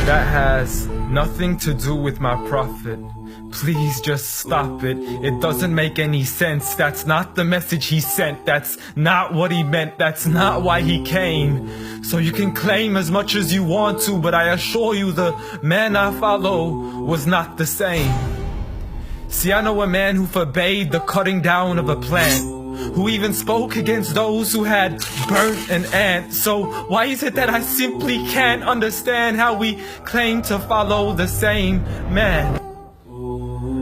That has nothing to do with my prophet. Please just stop it. It doesn't make any sense. That's not the message he sent. That's not what he meant. That's not why he came. So you can claim as much as you want to, but I assure you the man I follow was not the same. See, I know a man who forbade the cutting down of a plant, who even spoke against those who had burnt an ant. So why is it that I simply can't understand how we claim to follow the same man?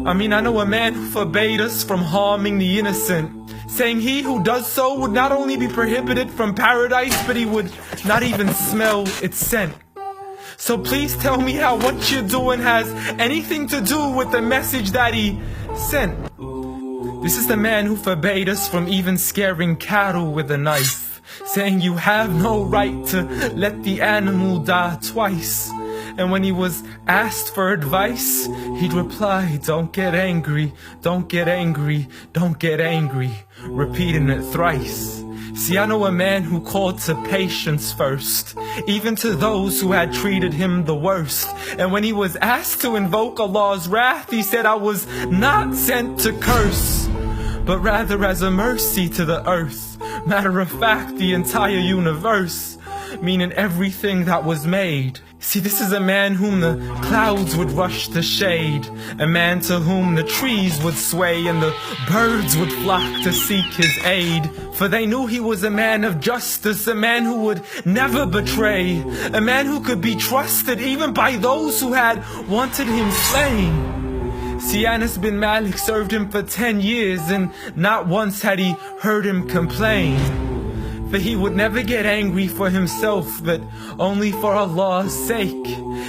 I mean, I know a man who forbade us from harming the innocent, saying he who does so would not only be prohibited from paradise, but he would not even smell its scent. So please tell me how what you're doing has anything to do with the message that he sent. This is the man who forbade us from even scaring cattle with a knife, saying you have no right to let the animal die twice. And when he was asked for advice, he'd reply, don't get angry, don't get angry, don't get angry, repeating it thrice. See, I know a man who called to patience first, even to those who had treated him the worst. And when he was asked to invoke Allah's wrath, he said, I was not sent to curse, but rather as a mercy to the earth. Matter of fact, the entire universe, meaning everything that was made. See, this is a man whom the clouds would rush to shade, a man to whom the trees would sway and the birds would flock to seek his aid. For they knew he was a man of justice, a man who would never betray, a man who could be trusted even by those who had wanted him slain. See, Anas bin Malik served him for 10 years, and not once had he heard him complain. For he would never get angry for himself, but only for Allah's sake.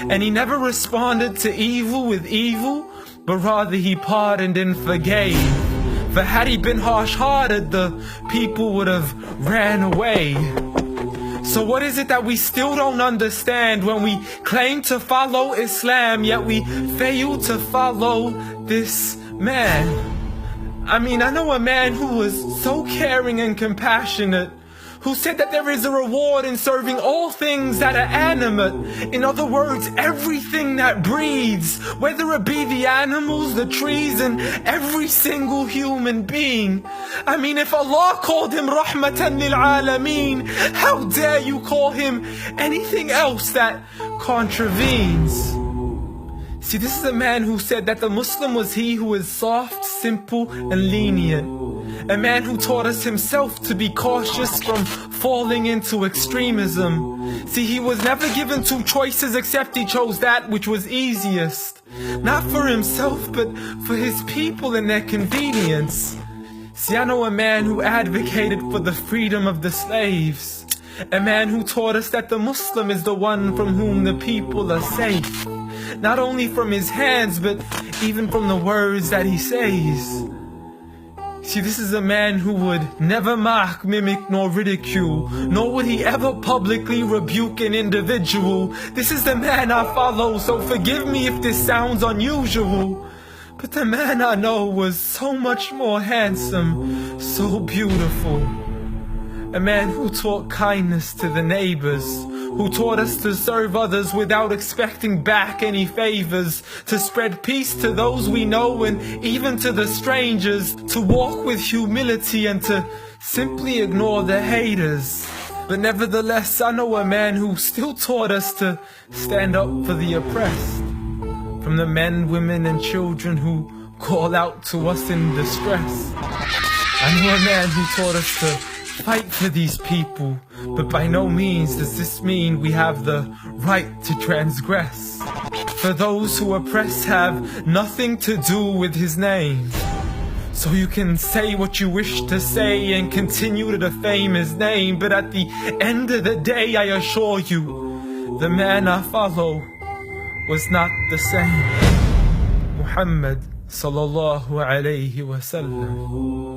And he never responded to evil with evil, but rather he pardoned and forgave. For had he been harsh-hearted, the people would have ran away. So what is it that we still don't understand when we claim to follow Islam, yet we fail to follow this man? I mean, I know a man who was so caring and compassionate, who said that there is a reward in serving all things that are animate. In other words, everything that breathes, whether it be the animals, the trees, and every single human being. I mean, if Allah called him Rahmatan lil Alameen, how dare you call him anything else that contravenes? See, this is a man who said that the Muslim was he who is soft, simple, and lenient. A man who taught us himself to be cautious from falling into extremism. See, he was never given two choices except he chose that which was easiest. Not for himself, but for his people and their convenience. See, I know a man who advocated for the freedom of the slaves. A man who taught us that the Muslim is the one from whom the people are safe. Not only from his hands, but even from the words that he says. See, this is a man who would never mock, mimic, nor ridicule, nor would he ever publicly rebuke an individual. This is the man I follow, so forgive me if this sounds unusual. But the man I know was so much more handsome, so beautiful. A man who taught kindness to the neighbors, who taught us to serve others without expecting back any favors, to spread peace to those we know and even to the strangers, to walk with humility and to simply ignore the haters. But nevertheless, I know a man who still taught us to stand up for the oppressed, from the men, women, and children who call out to us in distress. I know a man who taught us to fight for these people, but by no means does this mean we have the right to transgress. For those who oppress have nothing to do with his name. So you can say what you wish to say and continue to defame his name, but at the end of the day, I assure you, the man I follow was not the same. Muhammad sallallahu alayhi wa sallam.